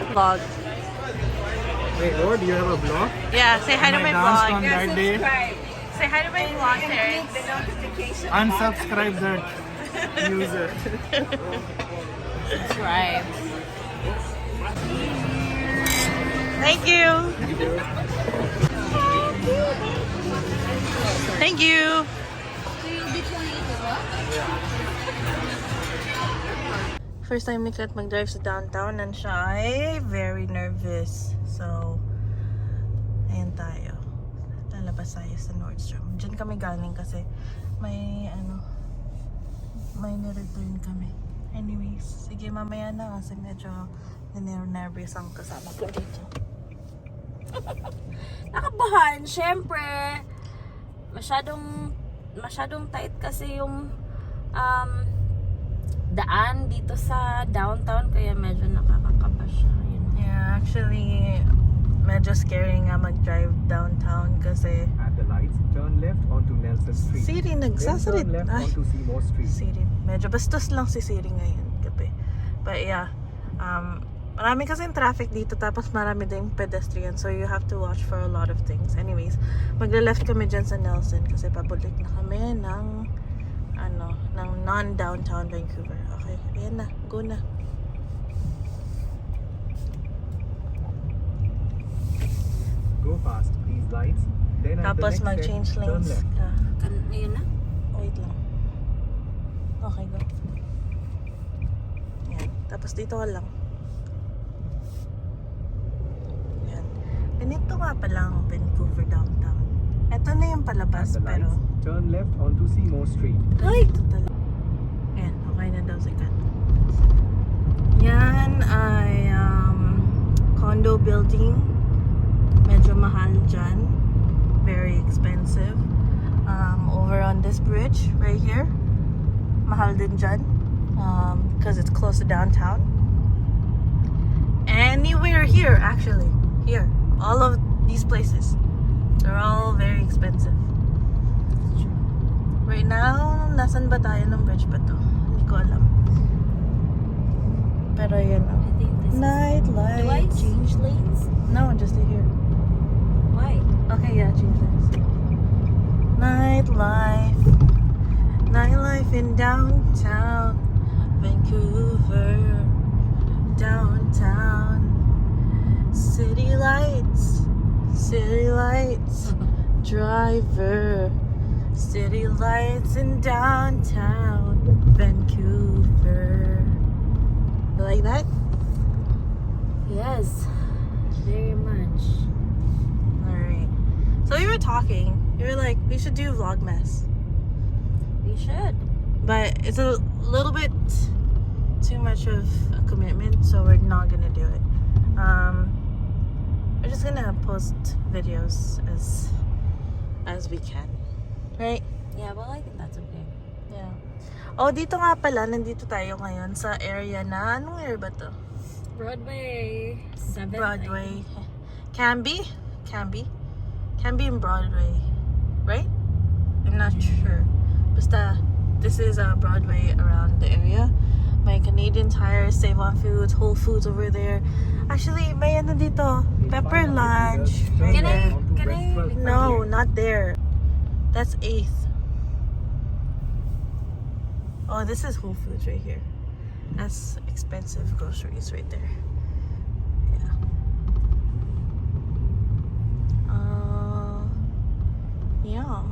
Vlog. Wait, Lord, do you have a vlog? Yeah, say hi to my danced vlog. on that day. Say hi to my vlog, Terrence. Unsubscribe that user. Subscribe. Thank you. Thank you. First time ni Kat mag-drive sa downtown and siya ay very nervous. So, ayan tayo. Lalabas tayo sa Nordstrom. Diyan kami galing kasi may nireturn kami. Anyways, sige mamaya na kasi medyo nervous ang kasama ko dito. Nakabahan, syempre. Masyadong tight kasi yung daan dito sa downtown kaya medyo nakakakaba siya. Yun. Yeah, actually medyo scary nga mag-drive downtown kasi At the lights, turn left onto Nelson Street. Siri Then nagsasalit. turn left Ay, onto Seymour Street. Siri. Medyo bastos lang si Siri ngayon gabi. But yeah, marami kasing traffic dito tapos marami ding pedestrian so you have to watch for a lot of things. Anyways, magle-left kami dyan sa Nelson kasi pabalik na kami ng non-downtown Vancouver. Okay, ayan na, go na. Go past these lights. Then at the Tapos next mag-change step, turn lanes left. ka. Ngayon na? Wait lang. Okay, go. Yan. Tapos dito ka lang. Yan. Ganito nga pala ang Vancouver downtown. Ito na yung At palabas the pero lights, turn left onto Seymour Street. ay! Ito talaga. Ayan, okay na daw si Kat. Yan ay condo building. Medyo mahal dyan. Very expensive. Over on this bridge right here. Mahal din dyan. Because it's close to downtown. Anywhere here, actually. Here. All of these places. They're all very expensive. Right now, nasan ba tayo ng bridge ba to? Hindi ko alam. Pero yun. I think this Night lights. Do I change lanes? No, just to here. Why? Okay, yeah, change lanes. Nightlife. Nightlife in downtown Vancouver. Downtown. City lights. City lights. Driver. City lights in downtown Vancouver. You like that? Yes. Very much. Alright. So we were talking. You were like, we should do Vlogmas. We should. But it's a little bit too much of a commitment, so we're not gonna do it. We're just gonna post videos as we can. Right? Yeah, well, I think that's okay. Yeah. Oh, dito nga pala, nandito tayo ngayon sa area na, anong area ba to? Broadway 7. Broadway. Canby and Broadway. Right? I'm not sure. Basta, this is Broadway around the area. May Canadian Tire, Save on Foods, Whole Foods over there. Actually, may ano dito, Pepper Lunch. Right Can I- there. can I- No, not there. That's 8th. Oh, this is Whole Foods right here. That's expensive groceries right there. Yeah. Yeah.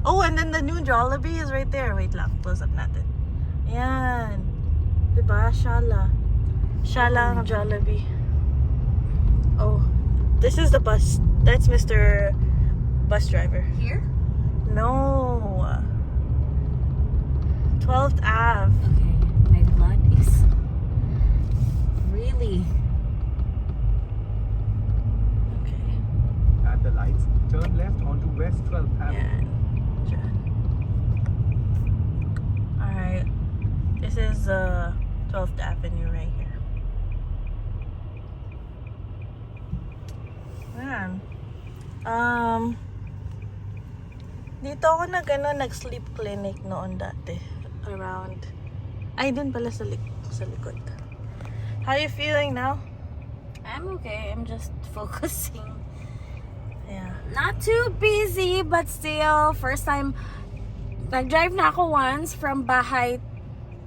Oh, and then the new Jollibee is right there. Wait lang, close up natin. Ayan. Diba? Shala. Shala ang Jollibee. Oh, this is the bus. That's Mr. Bus driver. Here? No. 12th Ave. Okay. My blood is really. Okay. At the lights, turn left onto West 12th Avenue. Yan. Diyan. Alright. This is 12th Avenue right here. Yan. Dito ako nag-sleep clinic noon dati. Around. Ay, dun pala sa likod. How are you feeling now? I'm okay. I'm just focusing. Yeah. Not too busy, but still, first time, nag-drive na ako once from bahay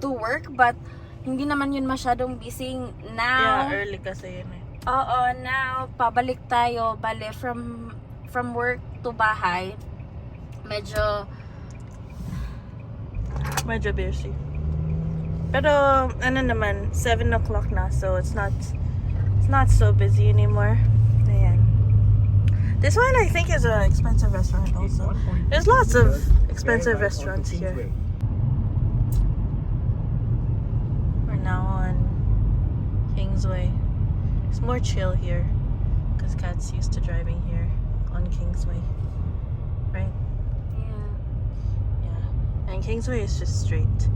to work, but hindi naman yun masyadong busy now. Yeah, early kasi yun eh. Oo, now, pabalik tayo, bale, from work to bahay, medyo busy. Pero, ano naman, 7 o'clock na, so it's not so busy anymore. Ayan. This one I think is an expensive restaurant also. There's lots of expensive restaurants here. We're now on Kingsway. It's more chill here because Kat's used to driving here on Kingsway, right? yeah. Yeah. And Kingsway is just straight.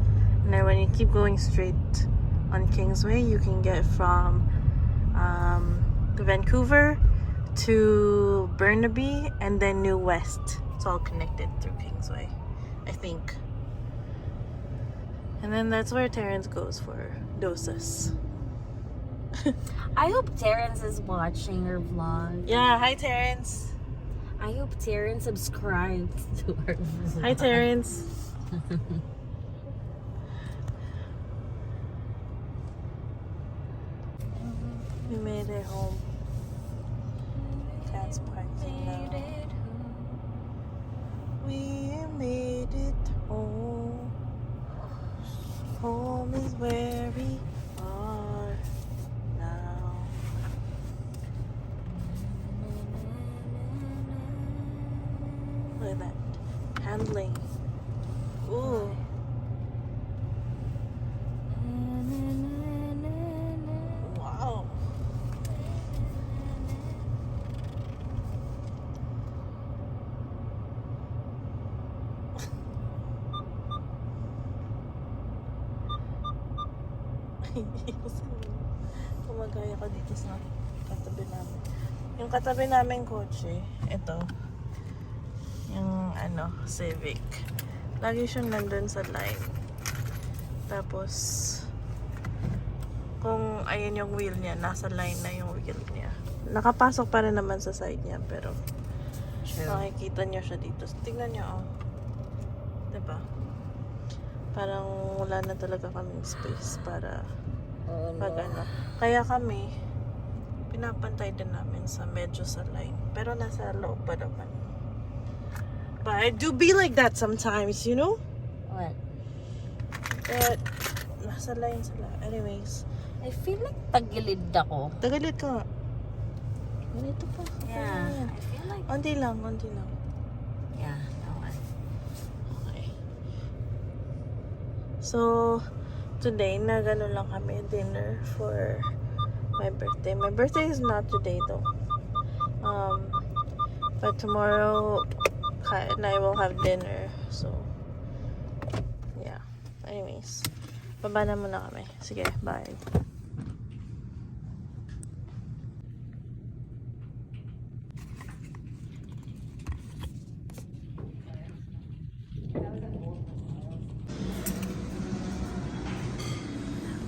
And then when you keep going straight on Kingsway, you can get from Vancouver to Burnaby and then New West. It's all connected through Kingsway, I think. And then that's where Terrence goes for dosas. I hope Terrence is watching our vlog. Yeah, hi Terrence. I hope Terrence subscribes to our vlog. Hi Terrence. We made it home. Cat's parking now. We made it home. Home is where we are now. Look at that. Handling. Ooh. Wow. Kumagaya ka dito sa katabi namin. Yung katabi namin kotse, ito. Yung Civic. Lagi siyang nandun sa line. Tapos, kung ayun yung wheel niya, nasa line na yung wheel niya. Nakapasok pa rin naman sa side niya, pero makikita niyo siya dito. Tingnan niyo, oh. Diba? Parang wala na talaga kaming space para pag Kaya kami, pinapantay din namin sa medyo sa line. Pero nasa loob pa naman. But I do be like that sometimes, you know? What? But, nasa line sila. Anyways. I feel like tagilid ako. Tagalit ka nga. Ganito pa. Yeah. Ayan. I feel like... Onti lang, onti lang. Yeah, okay. Okay. So, today, nagano lang kami dinner for my birthday. My birthday is not today though. But tomorrow, Kai and I will have dinner. So, yeah. Anyways, baba na muna kami. Sige, bye.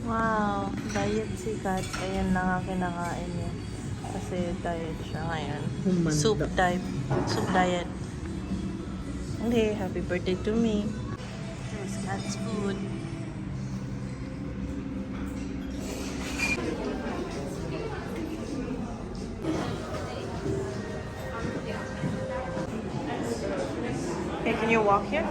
Wow, diet si Kat. Ayan na nga kinakain niya. Kasi diet siya ngayon. Soup diet. Okay, happy birthday to me. Here's Kat's food. Okay, can you walk here?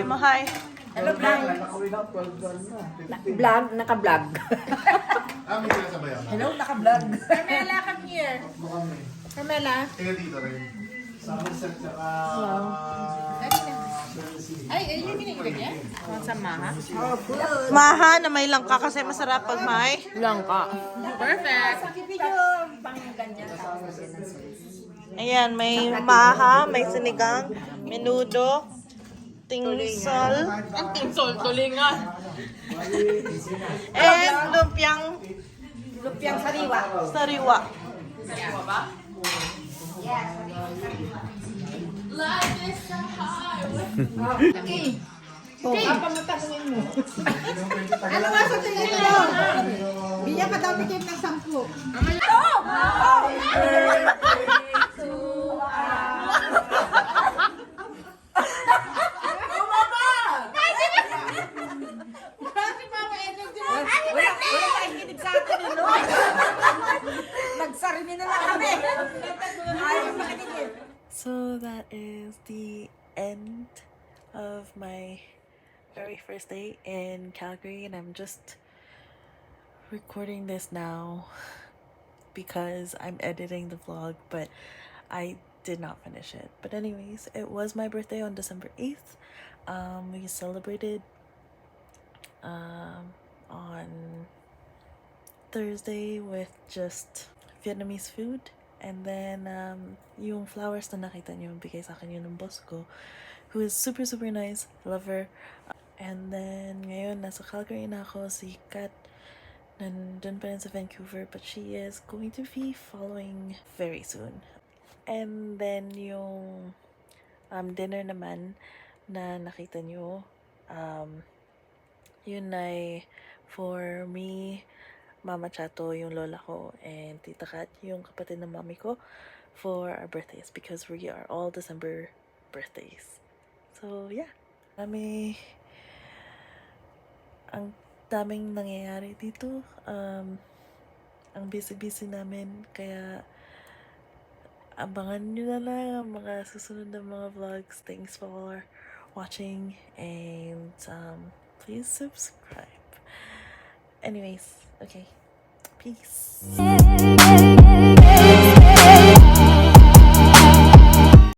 mo, hi. Hello, vlog. Vlog, naka-vlog. Hello, naka-vlog. Carmela, come here. Carmela. Tingnan dito rin. Somerset tsaka... Ay, yung ginigilid niya? Sa maha? Maha na may langka kasi masarap pag may Langka. Perfect. Ayan, may maha, may sinigang, menudo, tingsol, Ang tinsol, tulingan. and lumpiang Sariwa. sariwa. Sariwa ba? Ano nga sa tingin mo? Bigyan ka daw tikip ng 10. So that is the end of my very first day in Calgary, and I'm just recording this now because I'm editing the vlog, but I did not finish it. But anyways, it was my birthday on December 8th. We celebrated on Thursday with just Vietnamese food. And then, yung flowers na nakita niyo, bigay sa akin yun ng boss ko, who is super, super nice. Love her. And then, ngayon, nasa Calgary na ako. Si Kat, nandun pa rin sa Vancouver, but she is going to be following very soon. And then, yung dinner naman na nakita niyo, yun ay for me, Mama Chato, yung lola ko, and Tita Kat, yung kapatid ng mami ko, for our birthdays because we are all December birthdays. So, yeah. Ang daming nangyayari dito. Ang busy-busy namin, kaya abangan nyo na lang ang mga susunod na mga vlogs. Thanks for watching, and please subscribe. Anyways, okay. Peace.